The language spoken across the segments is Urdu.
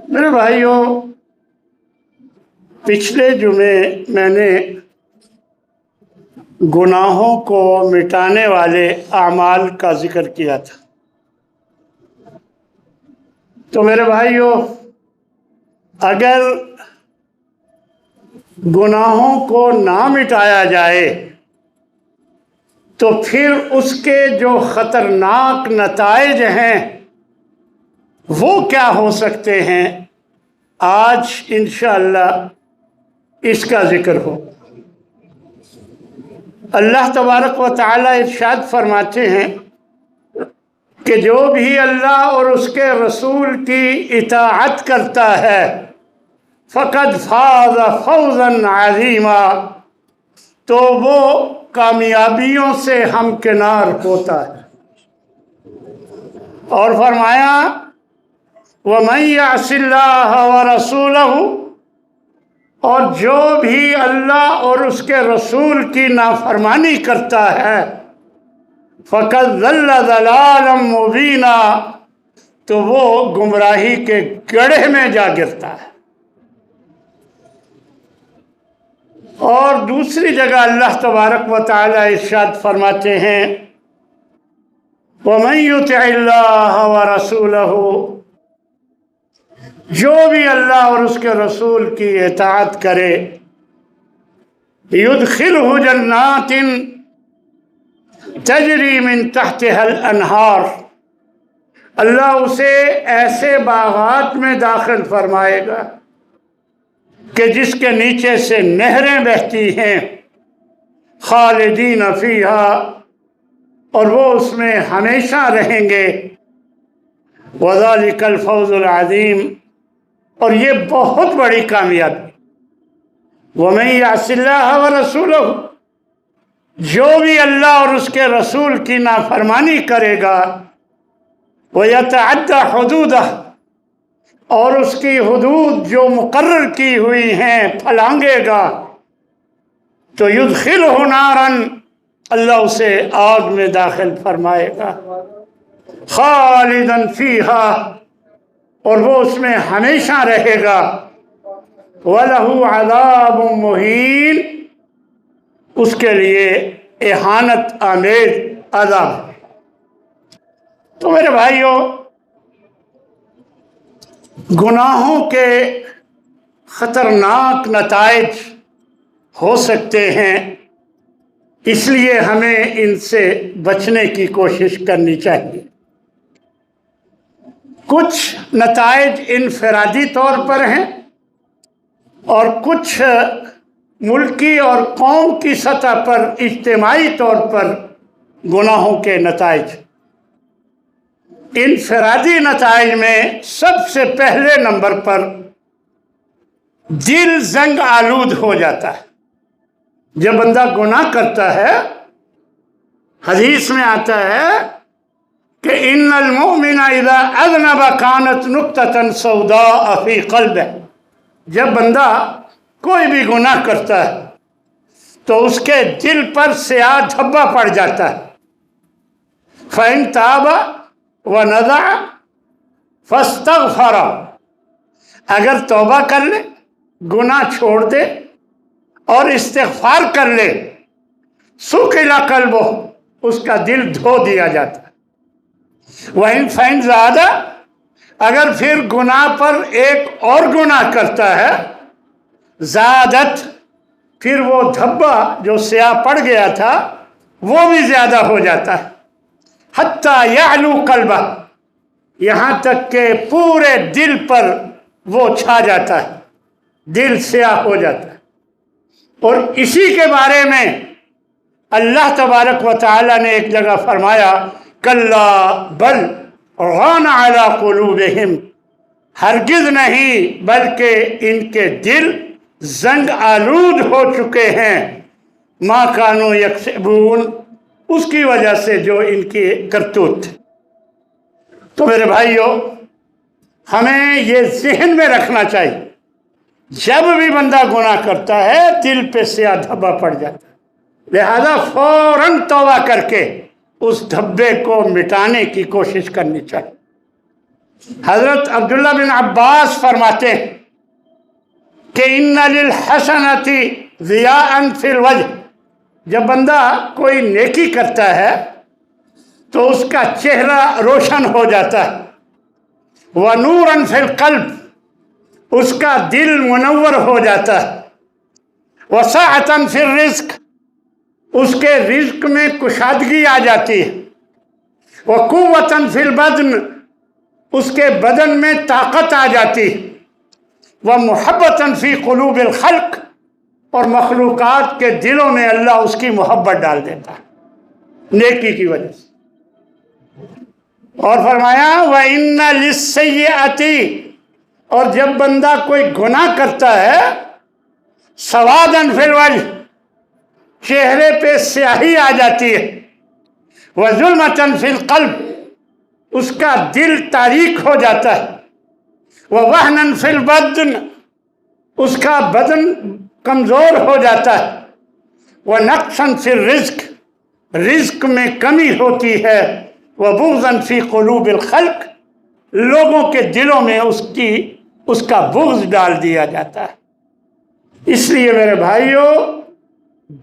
میرے بھائیوں، پچھلے جمعے میں نے گناہوں کو مٹانے والے اعمال کا ذکر کیا تھا۔ تو میرے بھائیوں، اگر گناہوں کو نہ مٹایا جائے تو پھر اس کے جو خطرناک نتائج ہیں وہ کیا ہو سکتے ہیں، آج انشاءاللہ اس کا ذکر ہو۔ اللہ تبارک و تعالی ارشاد فرماتے ہیں کہ جو بھی اللہ اور اس کے رسول کی اطاعت کرتا ہے فقد فاز فوزا عظیما، تو وہ کامیابیوں سے ہمکنار ہوتا ہے۔ اور فرمایا وَمَن يَعْصِ اللَّهَ وَرَسُولَهُ، اور جو بھی اللہ اور اس کے رسول کی نافرمانی کرتا ہے فَقَدْ ضَلَّ ضَلَالًا مُبِينًا، تو وہ گمراہی کے گڑھے میں جا گرتا ہے۔ اور دوسری جگہ اللہ تبارک و تعالی ارشاد فرماتے ہیں وَمَن يُطِعِ اللَّهَ وَرَسُولَهُ، جو بھی اللہ اور اس کے رسول کی اطاعت کرے يُدْخِلْهُ جَنَّاتٍ تَجْرِي مِن تَحْتِهَا الْأَنْهَارُ، اللہ اسے ایسے باغات میں داخل فرمائے گا کہ جس کے نیچے سے نہریں بہتی ہیں، خالدین فیہا، اور وہ اس میں ہمیشہ رہیں گے، وذالک الفوز العظیم، اور یہ بہت بڑی کامیابی۔ وَمَن يَعْصِ اللَّهَ وَرَسُولَهُ، جو بھی اللہ اور اس کے رسول کی نافرمانی کرے گا، وَيَتَعَدَّ حُدُودَهُ، اور اس کی حدود جو مقرر کی ہوئی ہیں پھلانگے گا، تو يُدْخِلْهُ نَارًا، اللہ اسے آگ میں داخل فرمائے گا، خالداً فیہا، اور وہ اس میں ہمیشہ رہے گا، وَلَهُ عَذَابٌ مُّہِینٌ، اس کے لیے اہانت آمیز عذاب ہے۔ تو میرے بھائیوں، گناہوں کے خطرناک نتائج ہو سکتے ہیں، اس لیے ہمیں ان سے بچنے کی کوشش کرنی چاہیے۔ کچھ نتائج انفرادی طور پر ہیں اور کچھ ملکی اور قوم کی سطح پر اجتماعی طور پر گناہوں کے نتائج۔ انفرادی نتائج میں سب سے پہلے نمبر پر دل زنگ آلود ہو جاتا ہے۔ جب بندہ گناہ کرتا ہے، حدیث میں آتا ہے کہ ان المؤمن اذا اذنب كانت نقطة سوداء في قلبه، جب بندہ کوئی بھی گناہ کرتا ہے تو اس کے دل پر سیاہ دھبا پڑ جاتا ہے۔ فإن تاب ونزع فاستغفر، اگر توبہ کر لے، گناہ چھوڑ دے اور استغفار کر لے، سُقِلَ قلبہ، اس کا دل دھو دیا جاتا ہے۔ وَإِن فَإِن زَادَ، اگر پھر گناہ پر ایک اور گناہ کرتا ہے، زادت، پھر وہ دھبا جو سیاہ پڑ گیا تھا وہ بھی زیادہ ہو جاتا ہے، حتیٰ یعلو قلبہ، یہاں تک کہ پورے دل پر وہ چھا جاتا ہے، دل سیاہ ہو جاتا ہے۔ اور اسی کے بارے میں اللہ تبارک و تعالی نے ایک جگہ فرمایا کلا بل ران علی قلوبہم، ہرگز نہیں بلکہ ان کے دل زنگ آلود ہو چکے ہیں، ما کانوا یکسبون، اس کی وجہ سے جو ان کی کرتوت تھی۔ تو میرے بھائیوں، ہمیں یہ ذہن میں رکھنا چاہیے، جب بھی بندہ گناہ کرتا ہے دل پہ سیاہ دھبا پڑ جاتا ہے، لہذا فوراً توبہ کر کے اس دھبے کو مٹانے کی کوشش کرنی چاہیے۔ حضرت عبداللہ بن عباس فرماتے ہیں کہ ان للحسنۃ ضیاء فی الوجہ، جب بندہ کوئی نیکی کرتا ہے تو اس کا چہرہ روشن ہو جاتا ہے، ونورا فی القلب، اس کا دل منور ہو جاتا ہے، وسعۃ فی الرزق، اس کے رزق میں کشادگی آ جاتی ہے، وقوۃ فی البدن، اس کے بدن میں طاقت آ جاتی ہے، ومحبۃ فی قلوب الخلق، اور مخلوقات کے دلوں میں اللہ اس کی محبت ڈال دیتا ہے نیکی کی وجہ سے۔ اور فرمایا وَإِنَّ لِلسَّيِّئَةِ، اور جب بندہ کوئی گناہ کرتا ہے، سواداً فی الوجہ، چہرے پہ سیاہی آ جاتی ہے، وَظُلْمَةً فی القلب، اس کا دل تاریک ہو جاتا ہے، وَوَهْنًا فی البدن، اس کا بدن کمزور ہو جاتا ہے، وَنَقْصًا فی الرزق، رزق میں کمی ہوتی ہے، وَبُغْضًا فی قلوب الخلق، لوگوں کے دلوں میں اس کا بغض ڈال دیا جاتا ہے۔ اس لیے میرے بھائیوں،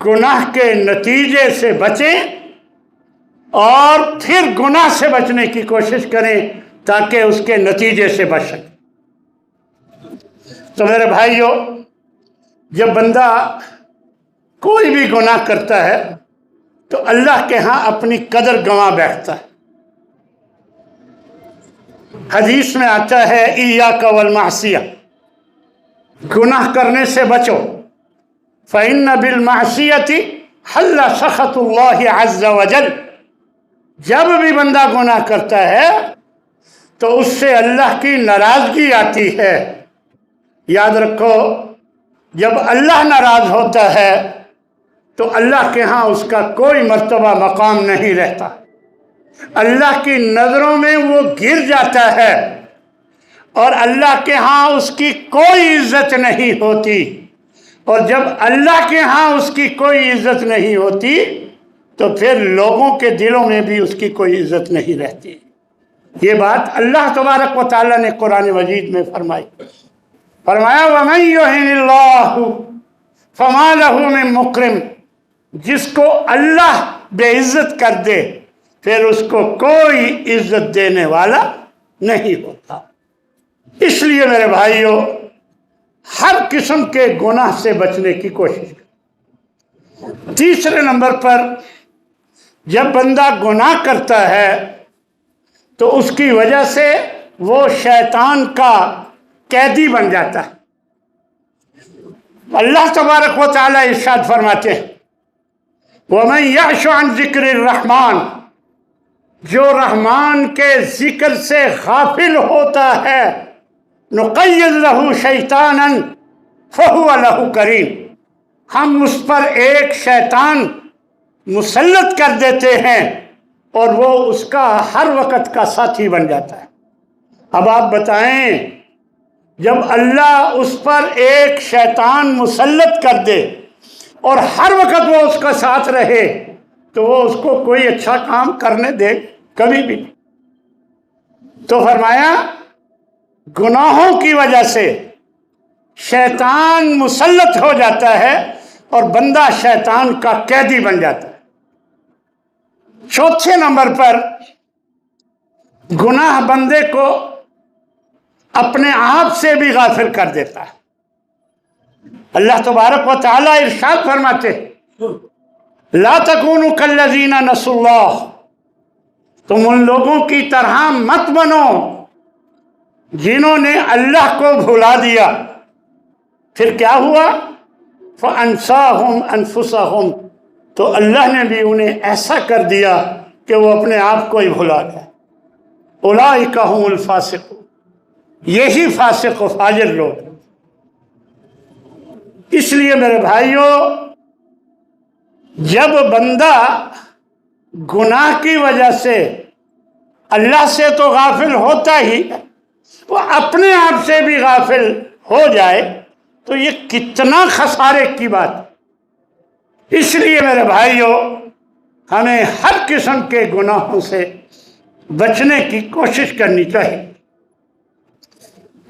گناہ کے نتیجے سے بچیں اور پھر گناہ سے بچنے کی کوشش کریں تاکہ اس کے نتیجے سے بچ سکیں۔ تو میرے بھائیوں، جب بندہ کوئی بھی گناہ کرتا ہے تو اللہ کے ہاں اپنی قدر گنوا بیٹھتا ہے۔ حدیث میں آتا ہے ایاک والمعصیہ، گناہ کرنے سے بچو، فإن بالمعصیۃ حل سخط اللہ عز وجل، جب بھی بندہ گناہ کرتا ہے تو اس سے اللہ کی ناراضگی آتی ہے۔ یاد رکھو، جب اللہ ناراض ہوتا ہے تو اللہ کے ہاں اس کا کوئی مرتبہ مقام نہیں رہتا، اللہ کی نظروں میں وہ گر جاتا ہے اور اللہ کے ہاں اس کی کوئی عزت نہیں ہوتی، اور جب اللہ کے ہاں اس کی کوئی عزت نہیں ہوتی تو پھر لوگوں کے دلوں میں بھی اس کی کوئی عزت نہیں رہتی۔ یہ بات اللہ تبارک و تعالیٰ نے قرآن مجید میں فرمائی، فرمایا وَمَن يُهِنِ اللَّهُ فَمَا لَهُ مِن مُكْرِمٍ، جس کو اللہ بے عزت کر دے پھر اس کو کوئی عزت دینے والا نہیں ہوتا۔ اس لیے میرے بھائیوں، ہر قسم کے گناہ سے بچنے کی کوشش کریں۔ تیسرے نمبر پر، جب بندہ گناہ کرتا ہے تو اس کی وجہ سے وہ شیطان کا قیدی بن جاتا ہے۔ اللہ تبارک و تعالیٰ ارشاد فرماتے ہیں وَمَن يَعْشُ عَن ذِكْرِ الرَّحْمَنِ، جو رحمان کے ذکر سے غافل ہوتا ہے، نُقَيِّضْ لَهُ شَيْطَانًا فَهُوَ لَهُ قَرِينٌ، ہم اس پر ایک شیطان مسلط کر دیتے ہیں اور وہ اس کا ہر وقت کا ساتھی بن جاتا ہے۔ اب آپ بتائیں، جب اللہ اس پر ایک شیطان مسلط کر دے اور ہر وقت وہ اس کا ساتھ رہے تو وہ اس کو کوئی اچھا کام کرنے دے؟ کبھی بھی نہیں۔ تو فرمایا گناہوں کی وجہ سے شیطان مسلط ہو جاتا ہے اور بندہ شیطان کا قیدی بن جاتا ہے۔ چوتھے نمبر پر، گناہ بندے کو اپنے آپ سے بھی غافل کر دیتا ہے۔ اللہ تبارک و تعالیٰ ارشاد فرماتے لا تکونوا کالذین نسوا اللہ، تم ان لوگوں کی طرح مت بنو جنہوں نے اللہ کو بھلا دیا۔ پھر کیا ہوا؟ فَأَنْسَاهُمْ أَنفُسَهُمْ، تو اللہ نے بھی انہیں ایسا کر دیا کہ وہ اپنے آپ کو ہی بھلا گئے۔ أُولَٰئِكَ هُمُ الْفَاسِقُونَ، یہی فاسق و فاجر لوگ۔ اس لیے میرے بھائیوں، جب بندہ گناہ کی وجہ سے اللہ سے تو غافل ہوتا ہی، وہ اپنے آپ سے بھی غافل ہو جائے تو یہ کتنا خسارے کی بات۔ اس لیے میرے بھائیوں، ہمیں ہر قسم کے گناہوں سے بچنے کی کوشش کرنی چاہیے۔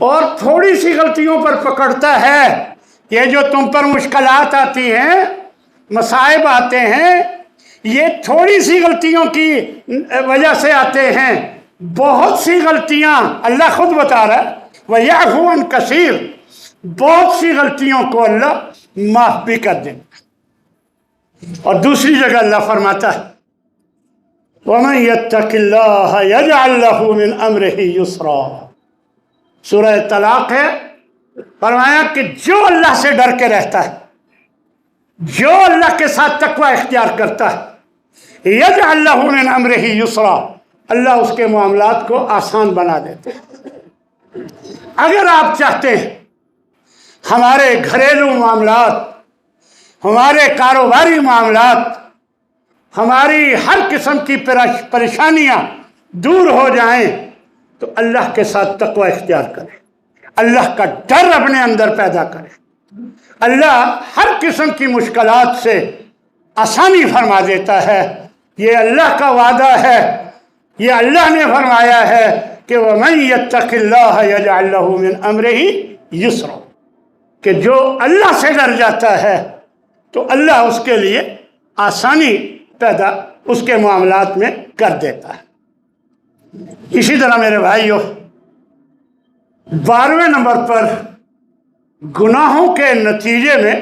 اور تھوڑی سی غلطیوں پر پکڑتا ہے. یہ جو تم پر مشکلات آتی ہیں، مصائب آتے ہیں، یہ تھوڑی سی غلطیوں کی وجہ سے آتے ہیں. بہت سی غلطیاں اللہ خود بتا رہا ہے وَيَعْفُو عَنْ كَثِيرٍ، بہت سی غلطیوں کو اللہ معاف بھی کر دیں. اور دوسری جگہ اللہ فرماتا ہے وَمَنْ يَتَّقِ اللَّهَ يَجْعَلْ لَهُ مِنْ أَمْرِهِ يُسْرًا. سورہ طلاق ہے. فرمایا کہ جو اللہ سے ڈر کے رہتا ہے، جو اللہ کے ساتھ تقوی اختیار کرتا ہے، یجعل لہ من امرہ یسرا، اللہ اس کے معاملات کو آسان بنا دیتے ہیں. اگر آپ چاہتے ہیں ہمارے گھریلو معاملات، ہمارے کاروباری معاملات، ہماری ہر قسم کی پریشانیاں دور ہو جائیں تو اللہ کے ساتھ تقوی اختیار کریں، اللہ کا ڈر اپنے اندر پیدا کریں. اللہ ہر قسم کی مشکلات سے آسانی فرما دیتا ہے. یہ اللہ کا وعدہ ہے، یہ اللہ نے فرمایا ہے کہ وَمَن يَتَّقِ اللَّهَ يَجْعَلْ لَهُ مِنْ أَمْرِهِ يُسْرًا، کہ جو اللہ سے ڈر جاتا ہے تو اللہ اس کے لیے آسانی پیدا اس کے معاملات میں کر دیتا ہے. اسی طرح میرے بھائیوں، 12ویں نمبر پر گناہوں کے نتیجے میں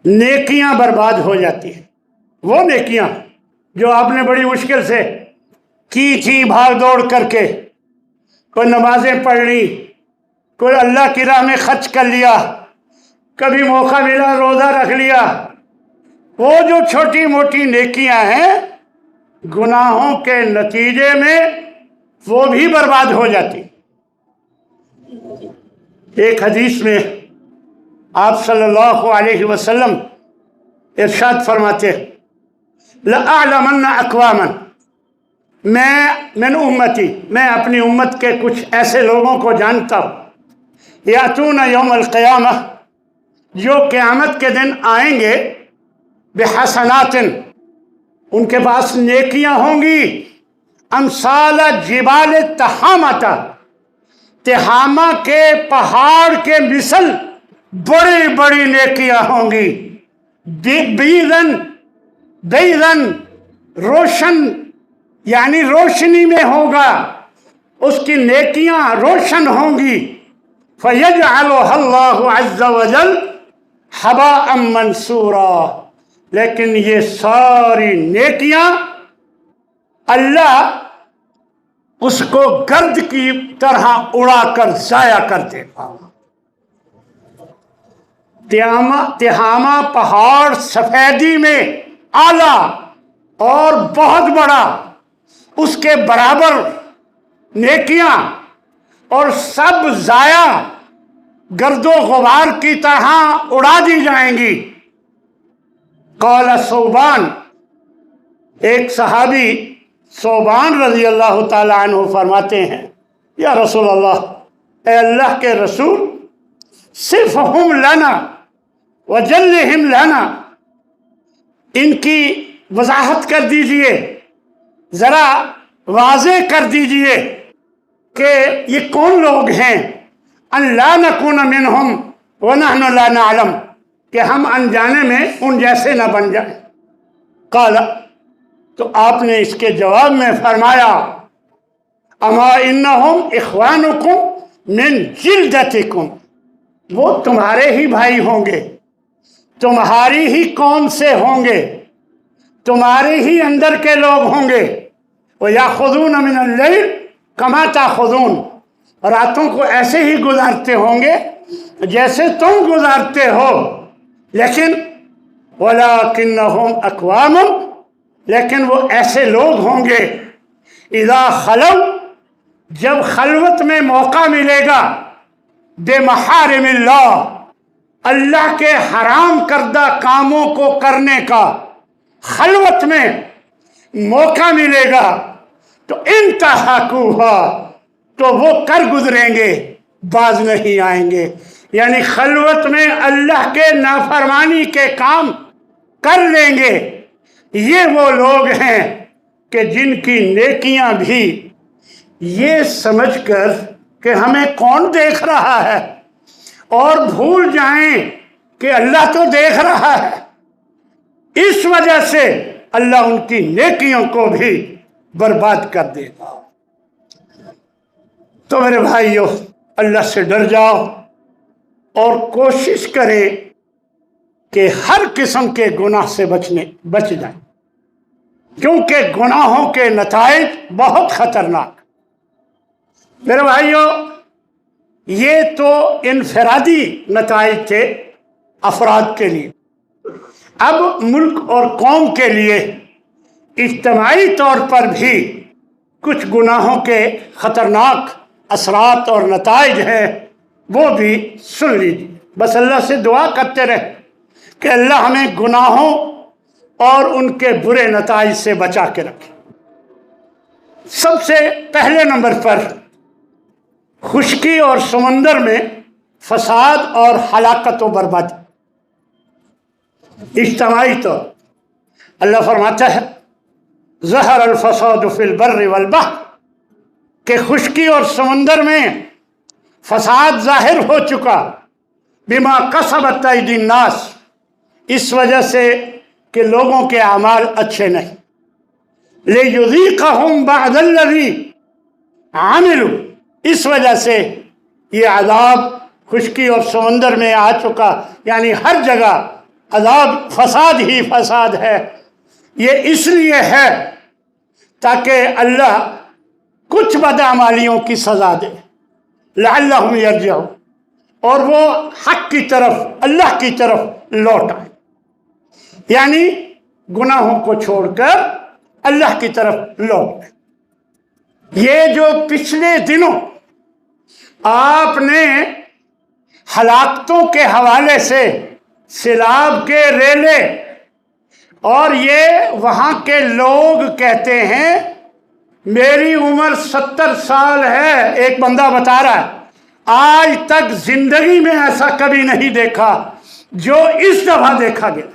نیکیاں برباد ہو جاتی ہیں. وہ نیکیاں جو آپ نے بڑی مشکل سے کی تھی، بھاگ دوڑ کر کے، کوئی نمازیں پڑھ لی، کوئی اللہ کی راہ میں خرچ کر لیا، کبھی موقع ملا روزہ رکھ لیا، وہ جو چھوٹی موٹی نیکیاں ہیں گناہوں کے نتیجے میں وہ بھی برباد ہو جاتی. ایک حدیث میں آپ صلی اللہ علیہ وسلم ارشاد فرماتے لَأَعْلَمَنَّ أَقْوَامًا، میں من امتی، میں اپنی امت کے کچھ ایسے لوگوں کو جانتا ہوں یاتون یوم القیامہ، جو قیامت کے دن آئیں گے بحسنات، ان کے پاس نیکیاں ہوں گی امثال جبال تہامۃ، تہامہ کے پہاڑ کے مثل بڑی بڑی نیکیاں ہوں گی. بیضاً روشن، یعنی روشنی میں ہوگا، اس کی نیکیاں روشن ہوں گی. فَيَجْعَلُهَا اللَّهُ عَزَّ وَجَلَّ حَبَاءً مَنْثُورًا، لیکن یہ ساری نیکیاں اللہ اس کو گرد کی طرح اڑا کر ضائع کر دے گا. تہامہ پہاڑ سفیدی میں اعلیٰ اور بہت بڑا، اس کے برابر نیکیاں، اور سب ضائع گرد و غبار کی طرح اڑا دی جائیں گی. قال ثوبان، ایک صحابی ثوبان رضی اللہ تعالی عنہ فرماتے ہیں یا رسول اللہ، اے اللہ کے رسول، صفہم لنا وجلہم لنا، ان کی وضاحت کر دیجئے، ذرا واضح کر دیجئے کہ یہ کون لوگ ہیں. ان لا نکون منہم ونحن لا نعلم، کہ ہم انجانے میں ان جیسے نہ بن جائیں. قال، تو آپ نے اس کے جواب میں فرمایا اما انہم اخوانکم من جلدتکم، وہ تمہارے ہی بھائی ہوں گے، تمہاری ہی قوم سے ہوں گے، تمہارے ہی اندر کے لوگ ہوں گے. وَيَأْخُذُونَ مِنَ اللَّيْلِ كَمَا تَأْخُذُونَ، راتوں کو ایسے ہی گزارتے ہوں گے جیسے تم گزارتے ہو. لیکن وَلَكِنَّهُمْ أَقْوَامٌ، لیکن وہ ایسے لوگ ہوں گے اذا خلو، جب خلوت میں موقع ملے گا، بے محارم اللہ، اللہ کے حرام کردہ کاموں کو کرنے کا خلوت میں موقع ملے گا تو انتہاکوہا، تو وہ کر گزریں گے، باز نہیں آئیں گے. یعنی خلوت میں اللہ کے نافرمانی کے کام کر لیں گے. یہ وہ لوگ ہیں کہ جن کی نیکیاں بھی یہ سمجھ کر کہ ہمیں کون دیکھ رہا ہے اور بھول جائیں کہ اللہ تو دیکھ رہا ہے، اس وجہ سے اللہ ان کی نیکیوں کو بھی برباد کر دے گا۔ تو میرے بھائیو، اللہ سے ڈر جاؤ اور کوشش کرے کہ ہر قسم کے گناہ سے بچ جائیں، کیونکہ گناہوں کے نتائج بہت خطرناک۔ میرے بھائیو، یہ تو انفرادی نتائج تھے افراد کے لیے، اب ملک اور قوم کے لیے اجتماعی طور پر بھی کچھ گناہوں کے خطرناک اثرات اور نتائج ہیں، وہ بھی سن لیجیے۔ بس اللہ سے دعا کرتے رہے کہ اللہ ہمیں گناہوں اور ان کے برے نتائج سے بچا کے رکھے۔ سب سے پہلے نمبر پر خشکی اور سمندر میں فساد اور ہلاکت و بربادی، اجتماعی طور اللہ فرماتا ہے ظہر الفساد فی البر والبحر، کہ خشکی اور سمندر میں فساد ظاہر ہو چکا، بما کسبت ایدی الناس، اس وجہ سے کہ لوگوں کے اعمال اچھے نہیں، لیذیقہم بعد الذی عملوا، اس وجہ سے یہ عذاب خشکی اور سمندر میں آ چکا، یعنی ہر جگہ عذاب فساد ہی فساد ہے۔ یہ اس لیے ہے تاکہ اللہ کچھ بدعمالیوں کی سزا دے، لعلہم یرجعون، اور وہ حق کی طرف، اللہ کی طرف لوٹ آئے، یعنی گناہوں کو چھوڑ کر اللہ کی طرف لوٹ آئے۔ یہ جو پچھلے دنوں آپ نے ہلاکتوں کے حوالے سے سیلاب کے ریلے، اور یہ وہاں کے لوگ کہتے ہیں میری عمر 70 سال ہے، ایک بندہ بتا رہا ہے آج تک زندگی میں ایسا کبھی نہیں دیکھا جو اس دفعہ دیکھا گیا،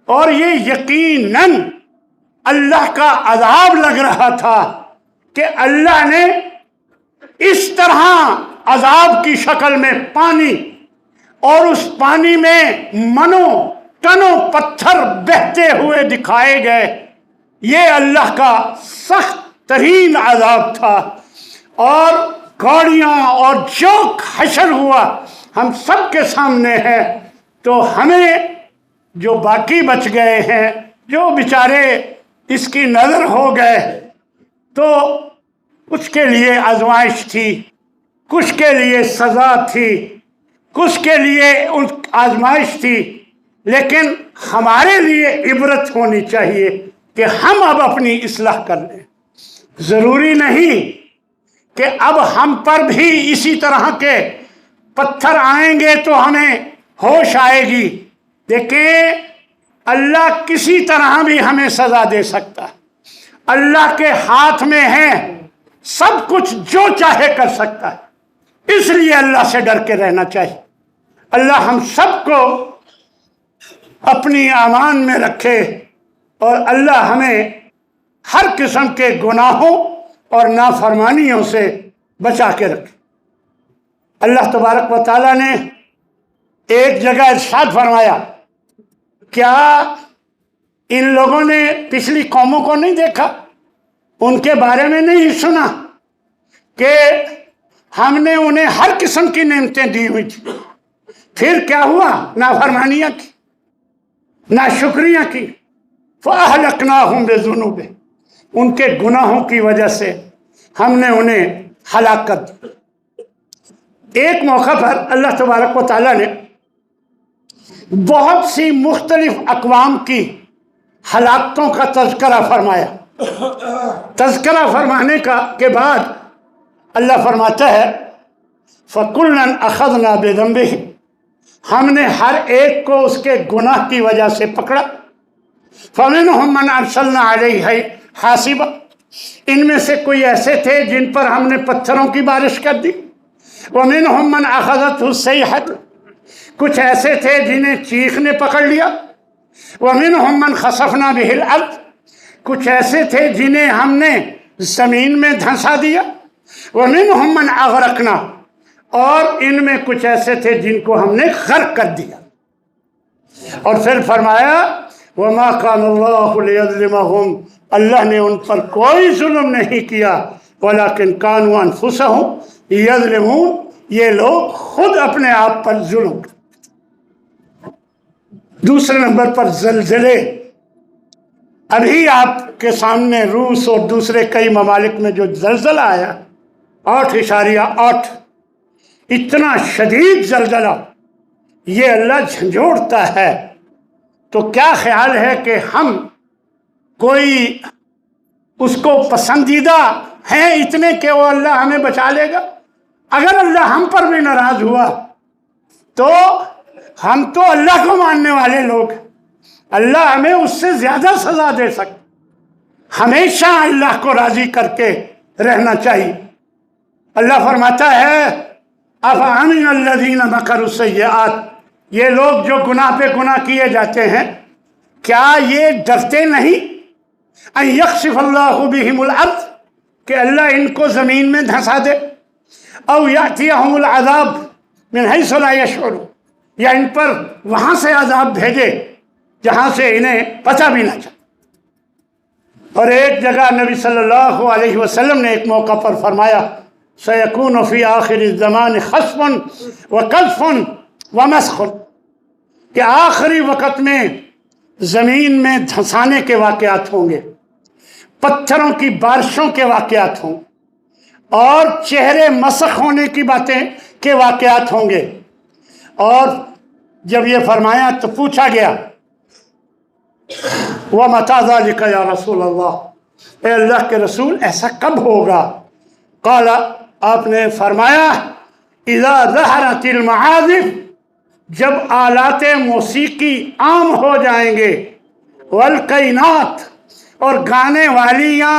اور یہ یقیناً اللہ کا عذاب لگ رہا تھا کہ اللہ نے اس طرح عذاب کی شکل میں پانی، اور اس پانی میں منوں ٹنوں پتھر بہتے ہوئے دکھائے گئے، یہ اللہ کا سخت ترین عذاب تھا، اور گاڑیاں اور جو حشر ہوا ہم سب کے سامنے ہے۔ تو ہمیں جو باقی بچ گئے ہیں، جو بیچارے اس کی نظر ہو گئے، تو کچھ کے لیے آزمائش تھی، کچھ کے لیے سزا تھی، کچھ کے لیے آزمائش تھی، لیکن ہمارے لیے عبرت ہونی چاہیے کہ ہم اب اپنی اصلاح کر لیں۔ ضروری نہیں کہ اب ہم پر بھی اسی طرح کے پتھر آئیں گے تو ہمیں ہوش آئے گی۔ دیکھیں، اللہ کسی طرح بھی ہمیں سزا دے سکتا ہے، اللہ کے ہاتھ میں ہے سب کچھ، جو چاہے کر سکتا ہے، اس لیے اللہ سے ڈر کے رہنا چاہیے۔ اللہ ہم سب کو اپنی امان میں رکھے، اور اللہ ہمیں ہر قسم کے گناہوں اور نافرمانیوں سے بچا کے رکھے۔ اللہ تبارک و تعالیٰ نے ایک جگہ ارشاد فرمایا، کیا ان لوگوں نے پچھلی قوموں کو نہیں دیکھا، ان کے بارے میں نہیں سنا کہ ہم نے انہیں ہر قسم کی نعمتیں دی ہوئی تھی، پھر کیا ہوا؟ نافرمانیاں کی، ناشکریاں کی، فَأَهْلَكْنَاهُمْ بِذُنُوبِهِمْ، ان کے گناہوں کی وجہ سے ہم نے انہیں ہلاک کر دیا۔ ایک موقع پر اللہ تبارک و تعالیٰ نے بہت سی مختلف اقوام کی ہلاکتوں کا تذکرہ فرمایا۔ تذکرہ فرمانے کے بعد اللہ فرماتا ہے فَكُلًّا أَخَذْنَا بِذَنبِهِ، ہم نے ہر ایک کو اس کے گناہ کی وجہ سے پکڑا۔ فَمِنْهُمْ مَنْ أَرْسَلْنَا عَلَيْهِ حَاصِبًا، ان میں سے کوئی ایسے تھے جن پر ہم نے پتھروں کی بارش کر دی۔ وَمِنْهُمْ مَنْ أَخَذَتْهُ الصَّيْحَةُ، کچھ ایسے تھے جنہیں چیخ نے پکڑ لیا۔ وَمِنْهُمْ مَنْ خَسَفْنَا بِهِ الْأَرْضِ، کچھ ایسے تھے جنہیں ہم نے زمین میں دھنسا دیا۔ ومنہم من اغرقنا، اور ان میں کچھ ایسے تھے جن کو ہم نے غرق کر دیا۔ اور پھر فرمایا وما کان اللہ لیظلمہم، اللہ نے ان پر کوئی ظلم نہیں کیا، ولکن کانوا انفسہم یظلمون، یہ لوگ خود اپنے آپ پر ظلم کرتے۔ دوسرے نمبر پر زلزلے۔ ابھی آپ کے سامنے روس اور دوسرے کئی ممالک میں جو زلزلہ آیا 8.8، اتنا شدید زلزلہ، یہ اللہ جھنجھوڑتا ہے۔ تو کیا خیال ہے کہ ہم کوئی اس کو پسندیدہ ہیں اتنے کہ وہ اللہ ہمیں بچا لے گا؟ اگر اللہ ہم پر بھی ناراض ہوا تو ہم تو اللہ کو ماننے والے لوگ ہیں، اللہ ہمیں اس سے زیادہ سزا دے سکتا۔ ہمیشہ اللہ کو راضی کر کے رہنا چاہیے۔ اللہ فرماتا ہے افامن الذین مکروا السیئات، یہ لوگ جو گناہ پہ گناہ کیے جاتے ہیں، کیا یہ ڈرتے نہیں ان یخسف اللہ بہم الارض، کہ اللہ ان کو زمین میں دھنسا دے، او یاتیہم العذاب من حیث لا یشعرون، یا ان پر وہاں سے عذاب بھیجے جہاں سے انہیں پتہ بھی نہ چلے۔ اور ایک جگہ نبی صلی اللہ علیہ وسلم نے ایک موقع پر فرمایا سیکون فی آخر الزمان خسف وقذف ومسخ، کہ آخری وقت میں زمین میں دھنسانے کے واقعات ہوں گے، پتھروں کی بارشوں کے واقعات ہوں، اور چہرے مسخ ہونے کی باتیں کے واقعات ہوں گے۔ اور جب یہ فرمایا تو پوچھا گیا وَمَتَى ذَلِكَ یا رسول اللہ، اے اللہ کے رسول ایسا کب ہوگا؟ قال، آپ نے فرمایا اذا ظہرت المعازف، جب آلات موسیقی عام ہو جائیں گے، والقینات، اور گانے والیاں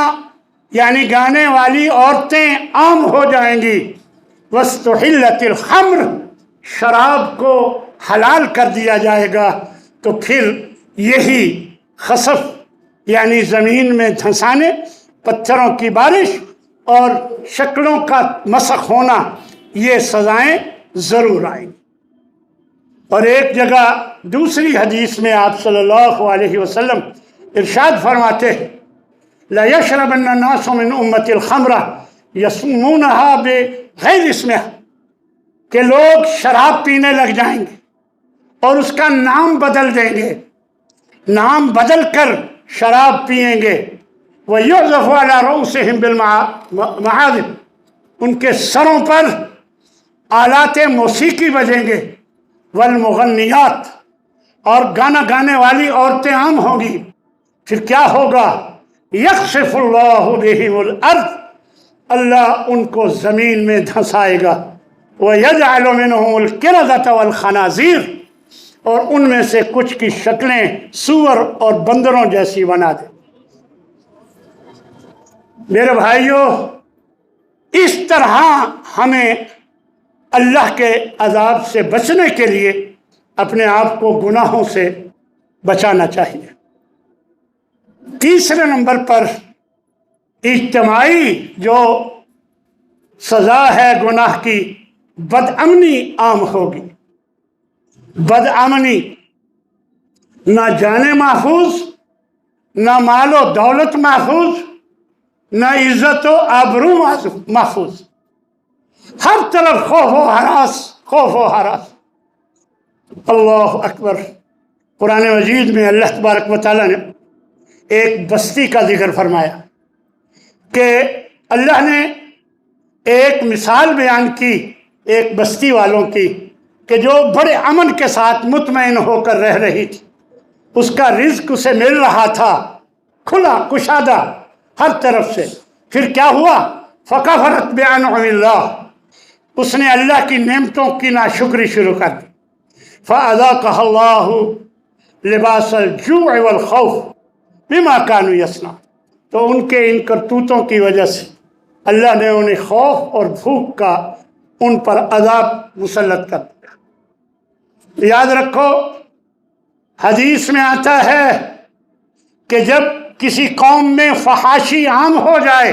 یعنی گانے والی عورتیں عام ہو جائیں گی، واستحلت الخمر، شراب کو حلال کر دیا جائے گا، تو پھر یہی خسف یعنی زمین میں دھنسانے، پتھروں کی بارش اور شکلوں کا مسخ ہونا، یہ سزائیں ضرور آئیں گی۔ اور ایک جگہ دوسری حدیث میں آپ صلی اللہ علیہ وسلم ارشاد فرماتے ہیں لَيَشْرَبَنَّ النَّاسُ مِنْ أُمَّةِ الْخَمْرَ يَسْمُونَهَا بِغَيْرِ اسْمِهَا، کہ لوگ شراب پینے لگ جائیں گے اور اس کا نام بدل دیں گے، نام بدل کر شراب پئیں گے۔ وَيُعْزَفُ عَلَىٰ رُؤُوسِهِمْ بِالْمَعَازِف، ان کے سروں پر آلات موسیقی بجیں گے۔ والمغنیات، اور گانا گانے والی عورتیں عام ہوں گی۔ پھر کیا ہوگا؟ یخسف اللہ بہم الارض، اللہ ان کو زمین میں دھنسائے گا۔ وَيَجْعَلُ مِنْهُمُ الْقِرَدَةَ وَالْخَنَازِيرَ، اور ان میں سے کچھ کی شکلیں سور اور بندروں جیسی بنا دے۔ میرے بھائیوں، اس طرح ہمیں اللہ کے عذاب سے بچنے کے لیے اپنے آپ کو گناہوں سے بچانا چاہیے۔ تیسرے نمبر پر اجتماعی جو سزا ہے گناہ کی، بدامنی عام ہوگی۔ بدامنی، نہ جانیں محفوظ، نہ مال و دولت محفوظ، نہ عزت و آبرو محفوظ، ہر طرف خوف و ہراس، خوف و ہراس۔ اللہ اکبر۔ قرآن مجید میں اللہ تبارک و تعالیٰ نے ایک بستی کا ذکر فرمایا کہ اللہ نے ایک مثال بیان کی ایک بستی والوں کی کہ جو بڑے امن کے ساتھ مطمئن ہو کر رہ رہی تھی، اس کا رزق اسے مل رہا تھا کھلا کشادہ ہر طرف سے۔ پھر کیا ہوا؟ فَكَفَرَتْ بِأَنْعُمِ اللَّهِ، اس نے اللہ کی نعمتوں کی ناشکری شروع کر دی۔ فَأَذَاقَهَا اللَّهُ لِبَاسَ الْجُوعِ وَالْخَوْفِ بِمَا كَانُوا يَصْنَعُونَ، تو ان کے ان کرتوتوں کی وجہ سے اللہ نے انہیں خوف اور بھوک کا ان پر عذاب مسلط کر دیا۔ یاد رکھو، حدیث میں آتا ہے کہ جب کسی قوم میں فحاشی عام ہو جائے،